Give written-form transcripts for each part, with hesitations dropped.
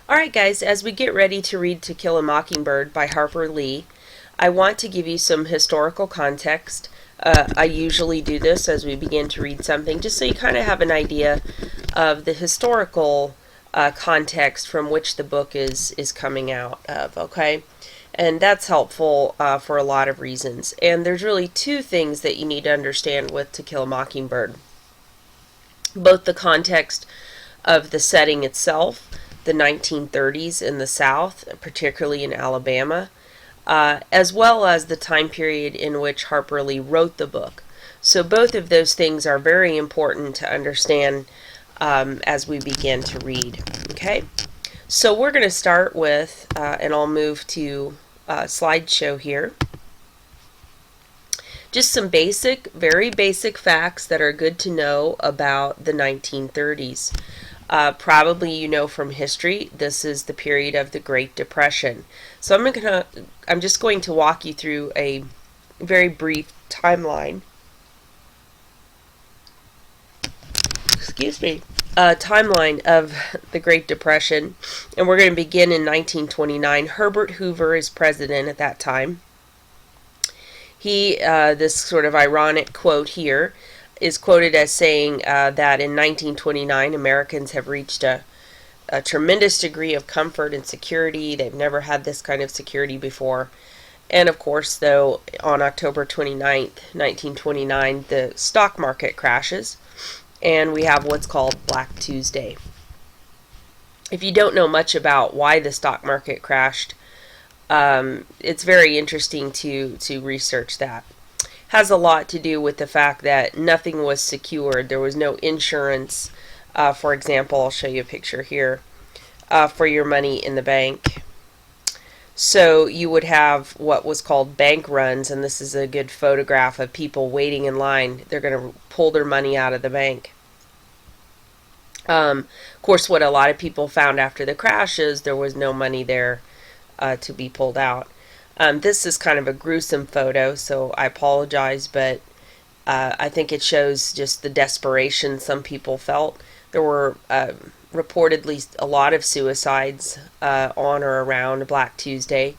Alright guys, as we get ready to read To Kill a Mockingbird by Harper Lee, I want to give you some historical context. I usually do this as we begin to read something, just so you kind of have an idea of the historical context from which the book is coming out of, okay? And that's helpful for a lot of reasons. And there's really two things that you need to understand with To Kill a Mockingbird. Both the context of the setting itself, the 1930s in the South, particularly in Alabama, as well as the time period in which Harper Lee wrote the book. So both of those things are very important to understand as we begin to read. Okay, so we're going to start with, and I'll move to slideshow here, just some basic, very basic facts that are good to know about the 1930s. Probably you know from history, this is the period of the Great Depression. So I'm just going to walk you through a very brief timeline. Excuse me. Timeline of the Great Depression, and we're going to begin in 1929. Herbert Hoover is president at that time. This sort of ironic quote here is quoted as saying that in 1929 Americans have reached a tremendous degree of comfort and security. They've never had this kind of security before. And of course, though, on October 29th, 1929, the stock market crashes, and we have what's called Black Tuesday. If you don't know much about why the stock market crashed, it's very interesting to research that. Has a lot to do with the fact that nothing was secured. There was no insurance. For example, I'll show you a picture here for your money in the bank. So you would have what was called bank runs, and this is a good photograph of people waiting in line. They're going to pull their money out of the bank. Of course, what a lot of people found after the crash is there was no money there to be pulled out. This is kind of a gruesome photo, so I apologize, but I think it shows just the desperation some people felt. There were reportedly a lot of suicides on or around Black Tuesday,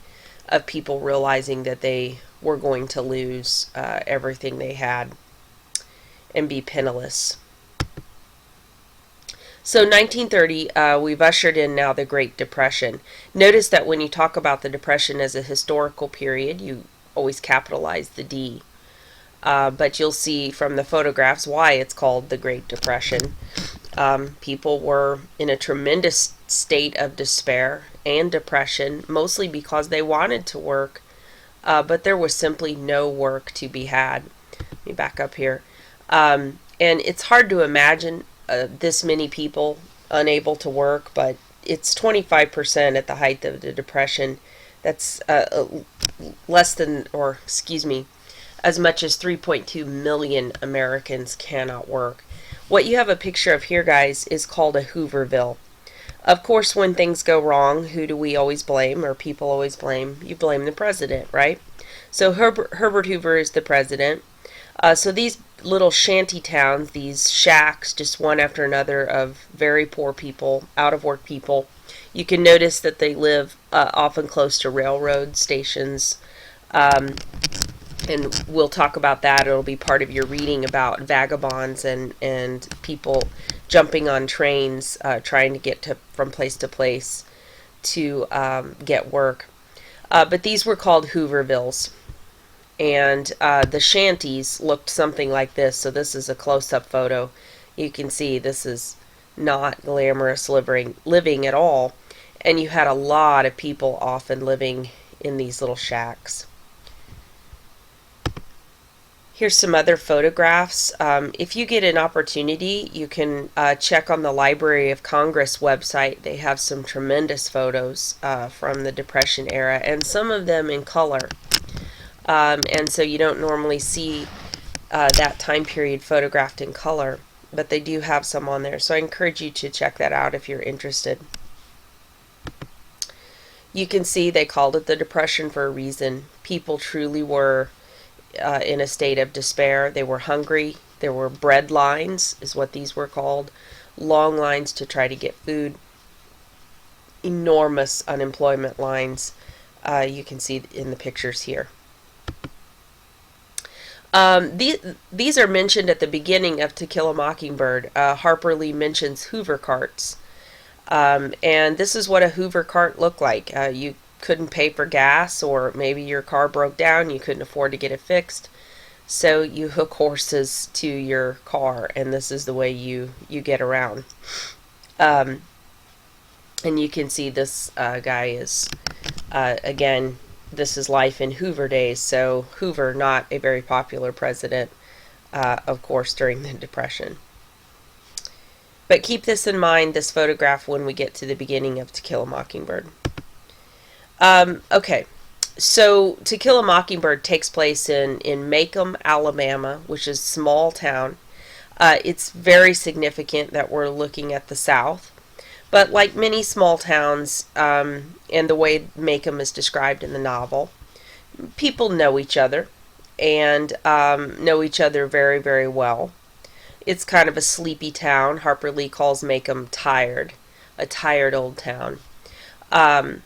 of people realizing that they were going to lose everything they had and be penniless. So 1930, we've ushered in now the Great Depression. Notice that when you talk about the Depression as a historical period, you always capitalize the D. But you'll see from the photographs why it's called the Great Depression. People were in a tremendous state of despair and depression, mostly because they wanted to work, but there was simply no work to be had. Let me back up here. And it's hard to imagine this many people unable to work, but it's 25% at the height of the Depression. That's less than, or excuse me, as much as 3.2 million Americans cannot work. What you have a picture of here, guys, is called a Hooverville. Of course, when things go wrong, who do we always blame, or people always blame? You blame the president, right? So Herbert Hoover is the president. So these little shanty towns, these shacks, just one after another of very poor people, out of work people. You can notice that they live often close to railroad stations. And we'll talk about that. It'll be part of your reading about vagabonds and people jumping on trains, trying to get from place to place to get work. But these were called Hoovervilles. And the shanties looked something like this. So this is a close-up photo. You can see this is not glamorous living at all. And you had a lot of people often living in these little shacks. Here's some other photographs. If you get an opportunity, you can check on the Library of Congress website. They have some tremendous photos from the Depression era, and some of them in color. And so you don't normally see that time period photographed in color, but they do have some on there. So I encourage you to check that out if you're interested. You can see they called it the Depression for a reason. People truly were in a state of despair. They were hungry. There were bread lines, is what these were called. Long lines to try to get food. enormous unemployment lines. You can see in the pictures here. These are mentioned at the beginning of To Kill a Mockingbird. Harper Lee mentions Hoover carts. And this is what a Hoover cart looked like. You couldn't pay for gas, or maybe your car broke down, you couldn't afford to get it fixed. So you hook horses to your car, and this is the way you get around. Um, and you can see this guy is, again, this is life in Hoover days. So Hoover, not a very popular president, of course, during the Depression. But keep this in mind, this photograph, when we get to the beginning of To Kill a Mockingbird. Okay, so To Kill a Mockingbird takes place in Macomb, Alabama, which is a small town. It's very significant that we're looking at the South. But like many small towns, and the way Macomb is described in the novel, people know each other, and know each other very, very well. It's kind of a sleepy town. Harper Lee calls Macomb tired, a tired old town. Um,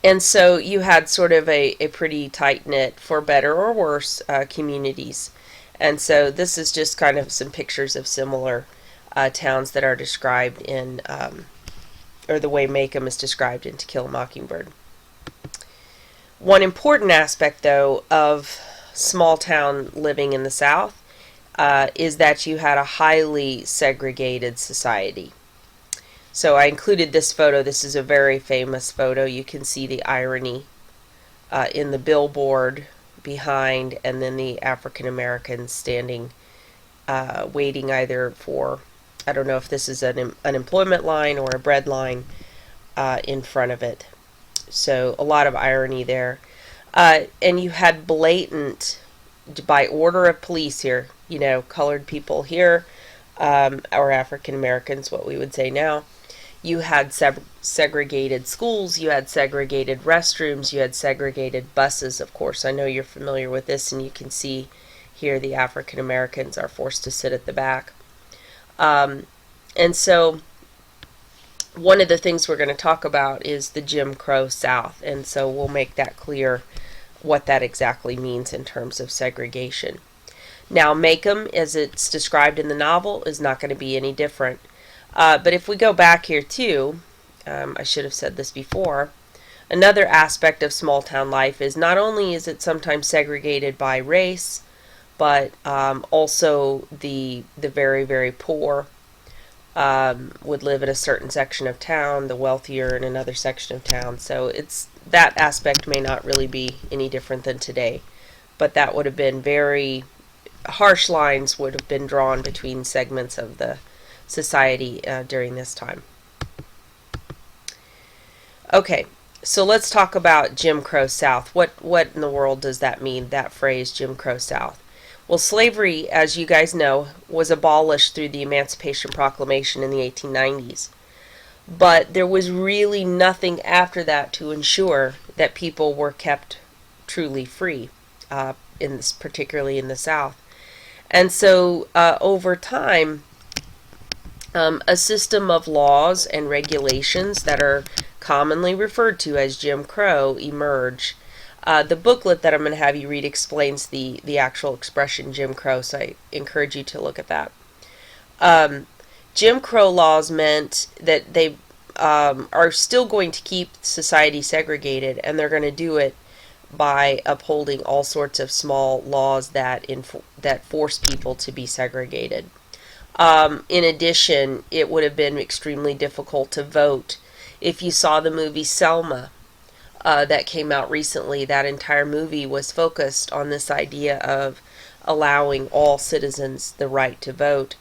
and so you had sort of a pretty tight-knit, for better or worse, communities. And so this is just kind of some pictures of similar towns that are described in, or the way Macomb is described in To Kill a Mockingbird. One important aspect, though, of small town living in the South is that you had a highly segregated society. So I included this photo. This is a very famous photo. You can see the irony in the billboard behind, and then the African Americans standing, waiting either for, I don't know if this is an unemployment line or a bread line, in front of it. So a lot of irony there. And you had blatant, by order of police here, colored people here, or African Americans, what we would say now. You had segregated schools, you had segregated restrooms, you had segregated buses, of course. I know you're familiar with this, and you can see here the African Americans are forced to sit at the back. And so one of the things we're going to talk about is the Jim Crow South, and so we'll make that clear what that exactly means in terms of segregation. Now, Macomb, as it's described in the novel, is not going to be any different. But if we go back here too, I should have said this before, another aspect of small town life is not only is it sometimes segregated by race, but also the very, very poor would live in a certain section of town, the wealthier in another section of town. So that aspect may not really be any different than today, but that would have been very harsh lines would have been drawn between segments of the society during this time. Okay, so let's talk about Jim Crow South. What in the world does that mean, that phrase, Jim Crow South? Well, slavery, as you guys know, was abolished through the Emancipation Proclamation in the 1890s. But there was really nothing after that to ensure that people were kept truly free, particularly in the South. And so over time, a system of laws and regulations that are commonly referred to as Jim Crow emerge. The booklet that I'm going to have you read explains the actual expression Jim Crow, so I encourage you to look at that. Jim Crow laws meant that they are still going to keep society segregated, and they're going to do it by upholding all sorts of small laws that force people to be segregated. In addition, it would have been extremely difficult to vote. If you saw the movie Selma that came out recently, that entire movie was focused on this idea of allowing all citizens the right to vote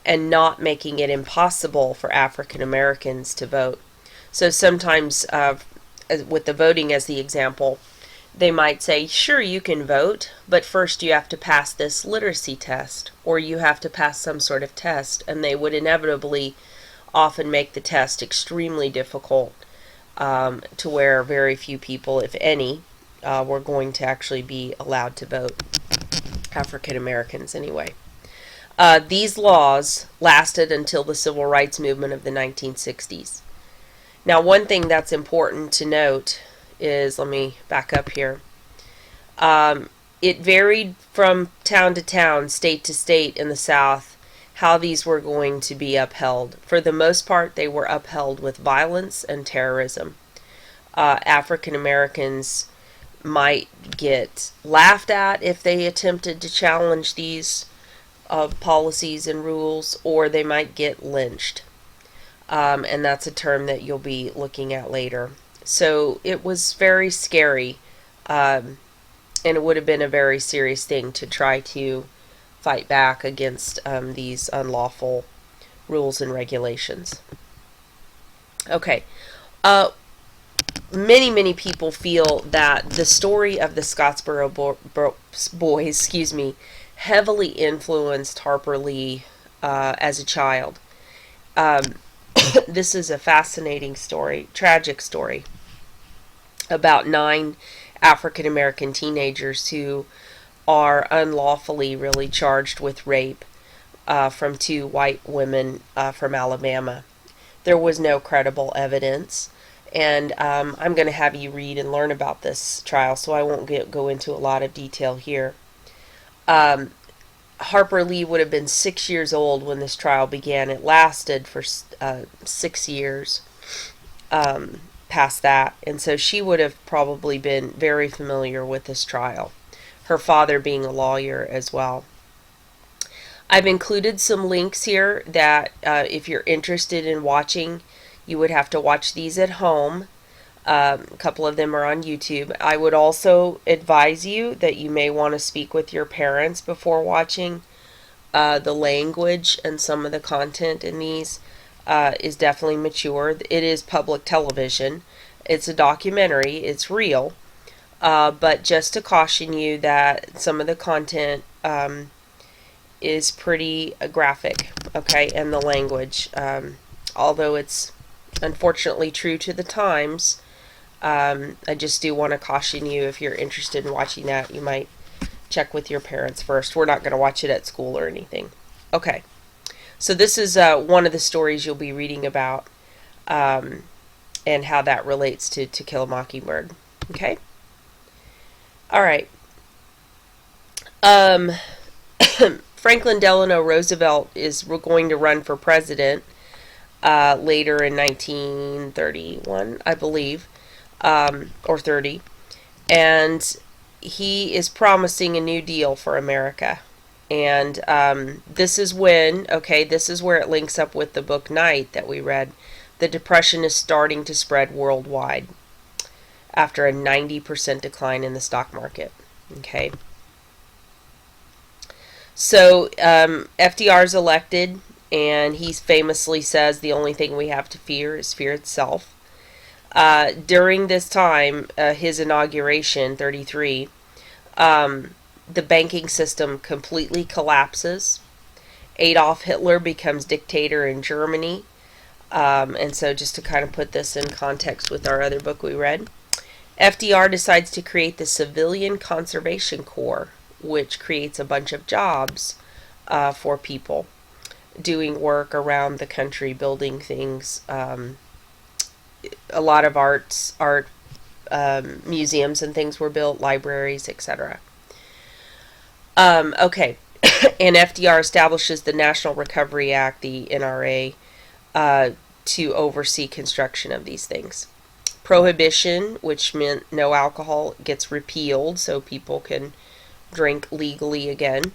and not making it impossible for African Americans to vote. So sometimes, with the voting as the example, they might say, sure, you can vote, but first you have to pass this literacy test, or you have to pass some sort of test, and they would inevitably often make the test extremely difficult, to where very few people, if any, were going to actually be allowed to vote. African Americans, anyway. These laws lasted until the Civil Rights Movement of the 1960s. Now, one thing that's important to note is, let me back up here. It varied from town to town, state to state in the South, how these were going to be upheld. For the most part, they were upheld with violence and terrorism. African Americans might get laughed at if they attempted to challenge these policies and rules, or they might get lynched. And that's a term that you'll be looking at later. So it was very scary, and it would have been a very serious thing to try to fight back against these unlawful rules and regulations. Okay. Many people feel that the story of the Scottsboro boys, heavily influenced Harper Lee as a child. This is a fascinating story, tragic story, about 9 African American teenagers who are unlawfully really charged with rape from 2 white women from Alabama. There was no credible evidence, and I'm going to have you read and learn about this trial, so I won't go into a lot of detail here. Harper Lee would have been 6 years old when this trial began. It lasted for 6 years past that, and so she would have probably been very familiar with this trial, her father being a lawyer as well. I've included some links here that if you're interested in watching, you would have to watch these at home. A couple of them are on YouTube. I would also advise you that you may want to speak with your parents before watching. The language and some of the content in these is definitely mature. It is public television. It's a documentary. It's real. But just to caution you that some of the content is pretty graphic, okay, and the language. Although it's unfortunately true to the times, I just do want to caution you, if you're interested in watching that, you might check with your parents first. We're not going to watch it at school or anything. Okay, so this is one of the stories you'll be reading about, and how that relates to To Kill a Mockingbird. Okay? Alright. Franklin Delano Roosevelt is going to run for president later in 1931, I believe, or 30, and he is promising a new deal for America. And this is when, this is where it links up with the book Night that we read. The Depression is starting to spread worldwide after a 90% decline in the stock market. Okay. So FDR is elected, and he famously says the only thing we have to fear is fear itself. During this time, his inauguration, 33, the banking system completely collapses. Adolf Hitler becomes dictator in Germany. And so just to kind of put this in context with our other book we read, FDR decides to create the Civilian Conservation Corps, which creates a bunch of jobs for people doing work around the country, building things. A lot of art museums and things were built, libraries, etc. Okay, and FDR establishes the National Recovery Act, the NRA, to oversee construction of these things. Prohibition, which meant no alcohol, gets repealed so people can drink legally again.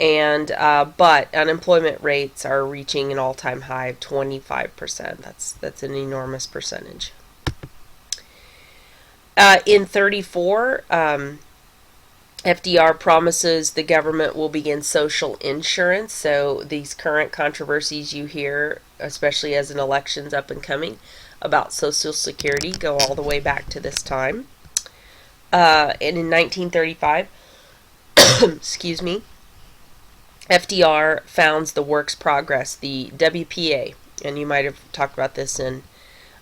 And but unemployment rates are reaching an all-time high of 25%. That's an enormous percentage. In 34, FDR promises the government will begin social insurance. So these current controversies you hear, especially as an election's up and coming, about Social Security go all the way back to this time. And in 1935, excuse me, FDR founds the Works Progress, the WPA, and you might have talked about this in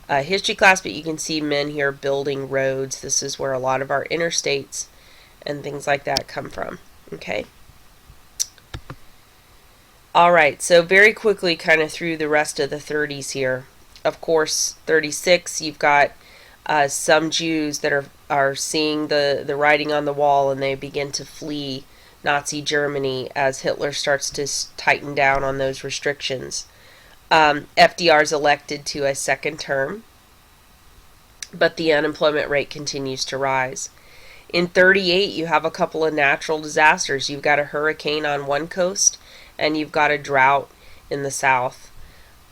history class, but you can see men here building roads. This is where a lot of our interstates and things like that come from. Okay. All right, so very quickly, kind of through the rest of the 30s here. of course, 36, you've got some Jews that are seeing the writing on the wall, and they begin to flee Nazi Germany as Hitler starts to tighten down on those restrictions. FDR is elected to a second term, but the unemployment rate continues to rise. In 38, you have a couple of natural disasters. You've got a hurricane on one coast, and you've got a drought in the south.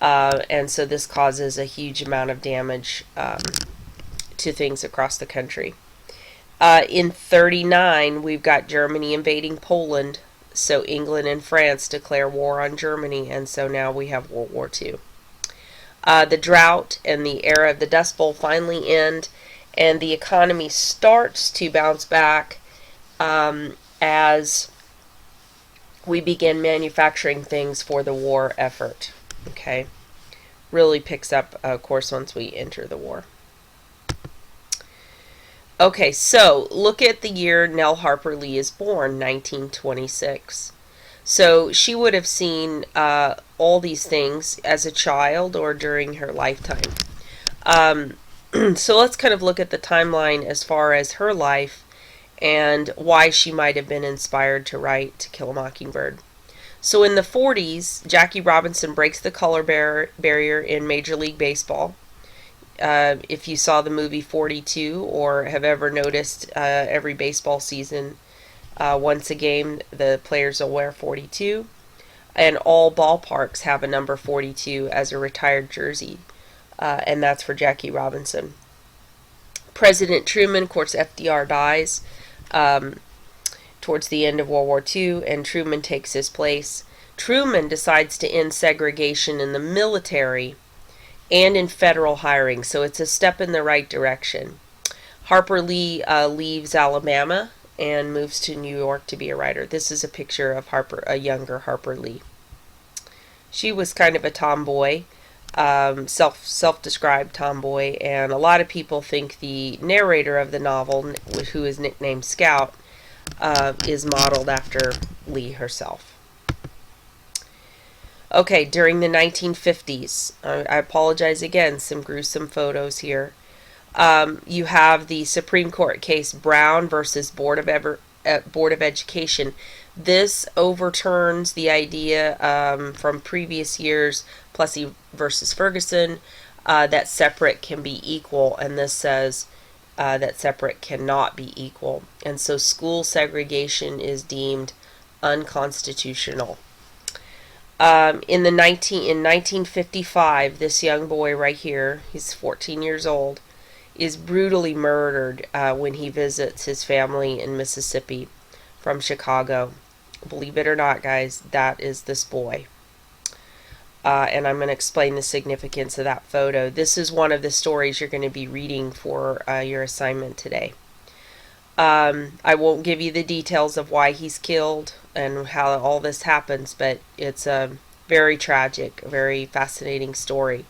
And so this causes a huge amount of damage to things across the country. In 39, we've got Germany invading Poland. So England and France declare war on Germany, and so now we have World War II. The drought and the era of the Dust Bowl finally end, and the economy starts to bounce back as we begin manufacturing things for the war effort. Okay, really picks up, of course, once we enter the war. Okay, so look at the year Nell Harper Lee is born, 1926. So she would have seen all these things as a child or during her lifetime. So let's kind of look at the timeline as far as her life and why she might have been inspired to write To Kill a Mockingbird. So in the 40s, Jackie Robinson breaks the color barrier in Major League Baseball. If you saw the movie 42 or have ever noticed every baseball season, once a game, the players will wear 42. And all ballparks have a number 42 as a retired jersey. And that's for Jackie Robinson. President Truman, of course, FDR dies towards the end of World War II, and Truman takes his place. Truman decides to end segregation in the military and in federal hiring, so it's a step in the right direction. Harper Lee leaves Alabama and moves to New York to be a writer. This is a picture of a younger Harper Lee. She was kind of a tomboy, self-described tomboy, and a lot of people think the narrator of the novel, who is nicknamed Scout, is modeled after Lee herself. Okay, during the 1950s, I apologize again, some gruesome photos here. You have the Supreme Court case Brown versus Board of Education. This overturns the idea from previous years, Plessy versus Ferguson, that separate can be equal, and this says that separate cannot be equal. And so school segregation is deemed unconstitutional. In 1955, this young boy right here, he's 14 years old, is brutally murdered when he visits his family in Mississippi from Chicago. Believe it or not, guys, that is this boy. And I'm going to explain the significance of that photo. This is one of the stories you're going to be reading for your assignment today. I won't give you the details of why he's killed and how all this happens, but it's a very tragic, very fascinating story.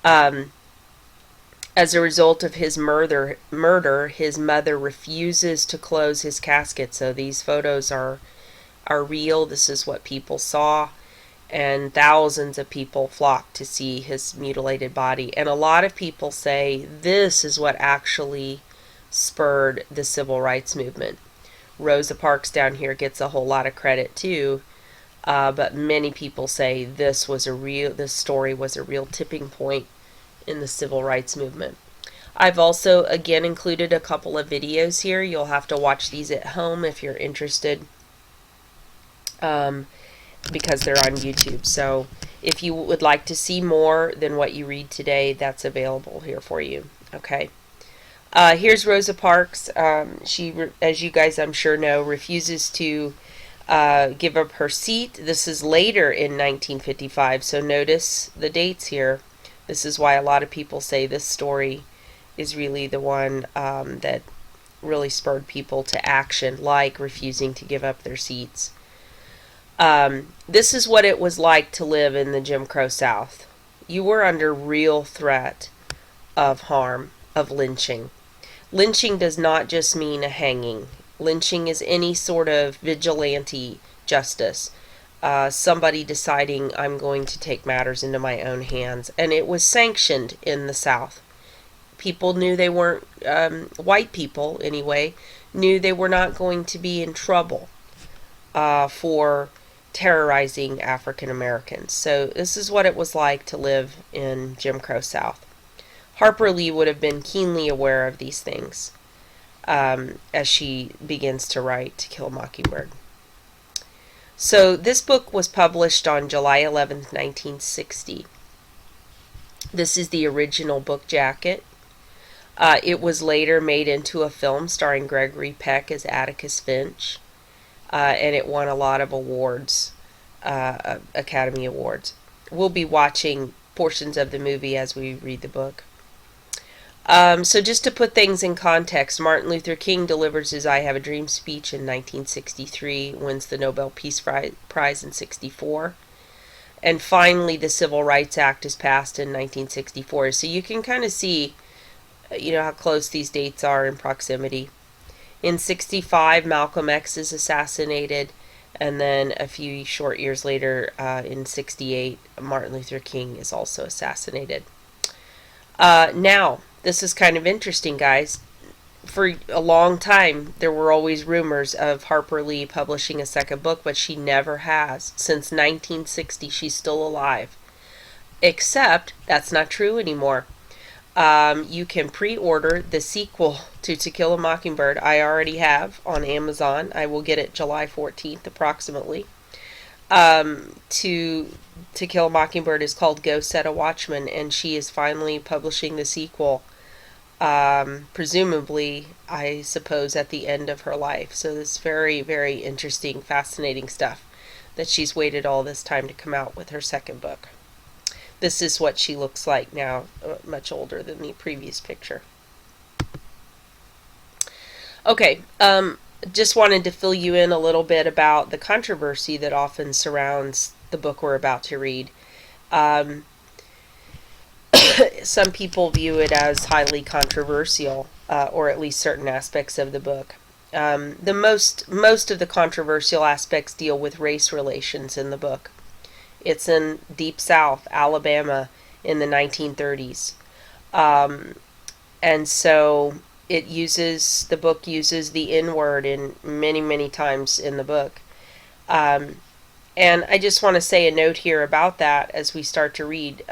As a result of his murder, his mother refuses to close his casket. So these photos are real. This is what people saw, and thousands of people flocked to see his mutilated body. And a lot of people say this is what actually spurred the civil rights movement. Rosa Parks down here gets a whole lot of credit too, but many people say this story was a real tipping point in the civil rights movement. I've also again included a couple of videos here. You'll have to watch these at home if you're interested, because they're on YouTube. So if you would like to see more than what you read today, that's available here for you. Okay. Here's Rosa Parks. She, as you guys I'm sure know, refuses to give up her seat. This is later in 1955, so notice the dates here. This is why a lot of people say this story is really the one that really spurred people to action, like refusing to give up their seats. This is what it was like to live in the Jim Crow South. You were under real threat of harm, of lynching. Lynching does not just mean a hanging. Lynching is any sort of vigilante justice. somebody deciding I'm going to take matters into my own hands. And it was sanctioned in the South. People knew they weren't, white people anyway, knew they were not going to be in trouble for terrorizing African Americans. So this is what it was like to live in Jim Crow South. Harper Lee would have been keenly aware of these things as she begins to write To Kill a Mockingbird. So this book was published on July 11th, 1960. This is the original book jacket. It was later made into a film starring Gregory Peck as Atticus Finch, and it won a lot of awards, Academy Awards. We'll be watching portions of the movie as we read the book. So just to put things in context, Martin Luther King delivers his I Have a Dream speech in 1963, wins the Nobel Peace Prize in 64, and finally the Civil Rights Act is passed in 1964. So you can kind of see, how close these dates are in proximity. In 65, Malcolm X is assassinated, and then a few short years later, in 68, Martin Luther King is also assassinated. Now, this is kind of interesting, guys. For a long time, there were always rumors of Harper Lee publishing a second book, but she never has. Since 1960, she's still alive. Except, that's not true anymore. You can pre-order the sequel to Kill a Mockingbird. I already have on Amazon. I will get it July 14th approximately. To Kill a Mockingbird is called Go Set a Watchman, and she is finally publishing the sequel, presumably, I suppose, at the end of her life. So this very, very interesting, fascinating stuff that she's waited all this time to come out with her second book. This is what she looks like now, much older than the previous picture. Okay, just wanted to fill you in a little bit about the controversy that often surrounds the book we're about to read. Some people view it as highly controversial, or at least certain aspects of the book. Most of the controversial aspects deal with race relations in the book. It's in Deep South, Alabama, in the 1930s. And so the book uses the N-word in many, many times in the book. And I just want to say a note here about that as we start to read.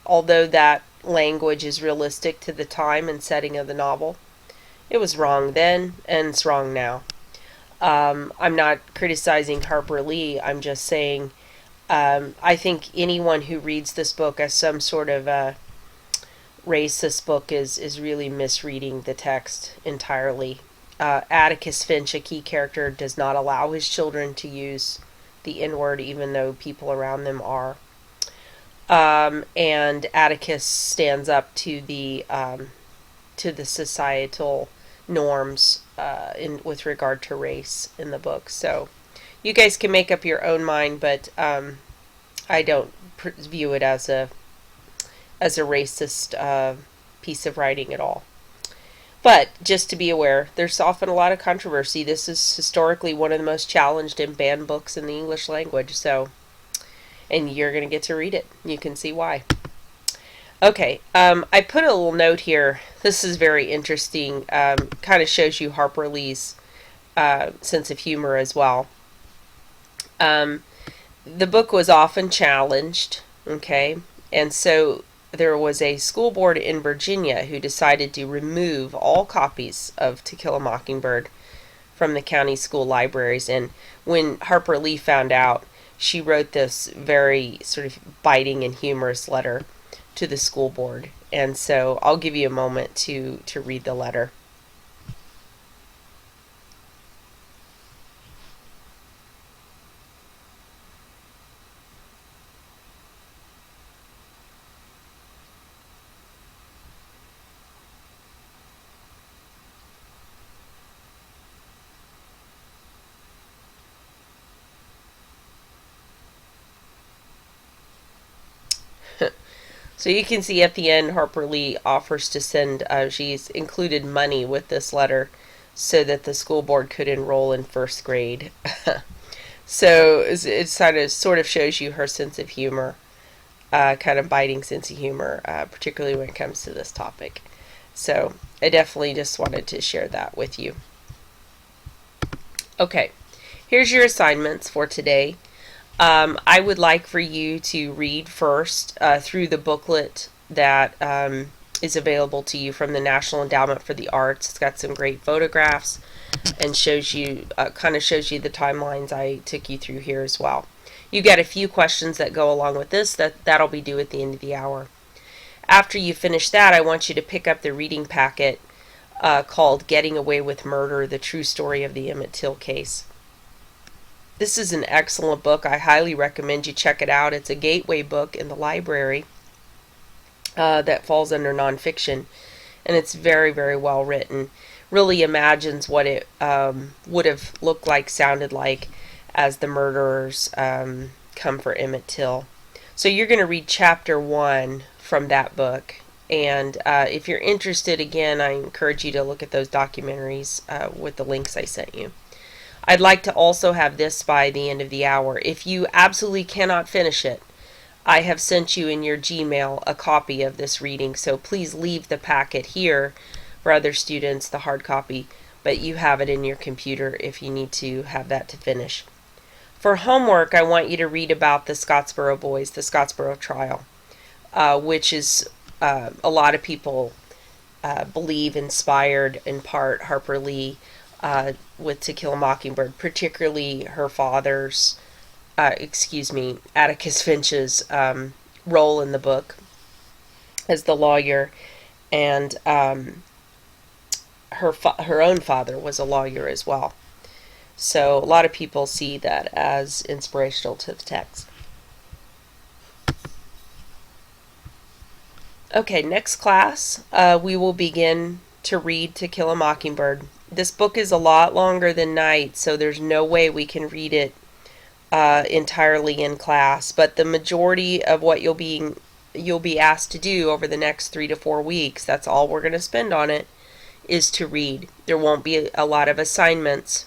Although that language is realistic to the time and setting of the novel, it was wrong then and it's wrong now. I'm not criticizing Harper Lee. I'm just saying I think anyone who reads this book as some sort of racist book is really misreading the text entirely. Atticus Finch, a key character, does not allow his children to use the N-word, even though people around them are. And Atticus stands up to the societal norms with regard to race in the book. So you guys can make up your own mind, but I don't view it as a racist piece of writing at all. But just to be aware, there's often a lot of controversy. This is historically one of the most challenged and banned books in the English language. So, and you're going to get to read it. You can see why. Okay, I put a little note here. This is very interesting. Kind of shows you Harper Lee's sense of humor as well. The book was often challenged, okay, and so there was a school board in Virginia who decided to remove all copies of To Kill a Mockingbird from the county school libraries. And when Harper Lee found out, she wrote this very sort of biting and humorous letter to the school board. And so I'll give you a moment to read the letter. So you can see at the end, Harper Lee offers to send, she's included money with this letter so that the school board could enroll in first grade. So it sort of shows you her sense of humor, kind of biting sense of humor, particularly when it comes to this topic. So I definitely just wanted to share that with you. Okay, here's your assignments for today. I would like for you to read first through the booklet that is available to you from the National Endowment for the Arts. It's got some great photographs and shows you kind of shows you the timelines I took you through here as well. You get a few questions that go along with this that'll be due at the end of the hour. After you finish that, I want you to pick up the reading packet called Getting Away with Murder, The True Story of the Emmett Till Case. This is an excellent book. I highly recommend you check it out. It's a gateway book in the library that falls under nonfiction, and it's very, very well written. Really imagines what it would have looked like, sounded like, as the murderers come for Emmett Till. So you're going to read chapter 1 from that book. And if you're interested, again, I encourage you to look at those documentaries with the links I sent you. I'd like to also have this by the end of the hour. If you absolutely cannot finish it, I have sent you in your Gmail a copy of this reading, so please leave the packet here for other students, the hard copy, but you have it in your computer if you need to have that to finish. For homework, I want you to read about the Scottsboro Boys, the Scottsboro trial, which is a lot of people believe inspired in part Harper Lee with To Kill a Mockingbird, particularly her father's, Atticus Finch's role in the book as the lawyer, and her own father was a lawyer as well. So a lot of people see that as inspirational to the text. Okay, next class, we will begin to read To Kill a Mockingbird. This book is a lot longer than Night, so there's no way we can read it entirely in class. But the majority of what you'll be asked to do over the next 3 to 4 weeks, that's all we're going to spend on it, is to read. There won't be a lot of assignments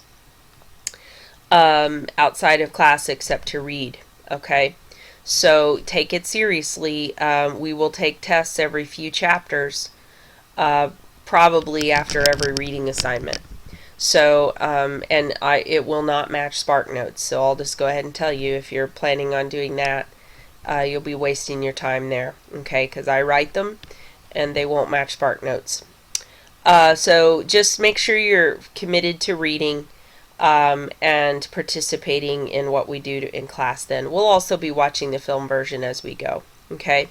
outside of class except to read. Okay, so take it seriously. We will take tests every few chapters, probably after every reading assignment. So, it will not match SparkNotes. So I'll just go ahead and tell you, if you're planning on doing that, you'll be wasting your time there. Okay, because I write them, and they won't match SparkNotes. So just make sure you're committed to reading and participating in what we do in class then. We'll also be watching the film version as we go. Okay.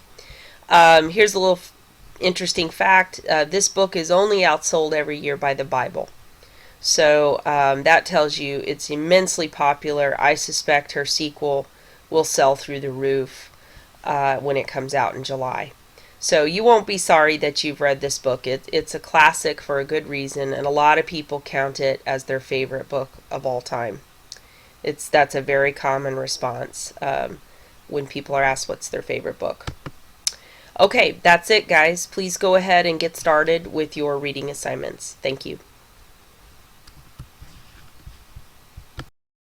Here's a little interesting fact. This book is only outsold every year by the Bible. So that tells you it's immensely popular. I suspect her sequel will sell through the roof when it comes out in July. So you won't be sorry that you've read this book. It's a classic for a good reason, and a lot of people count it as their favorite book of all time. That's a very common response when people are asked what's their favorite book. Okay, that's it, guys. Please go ahead and get started with your reading assignments. Thank you.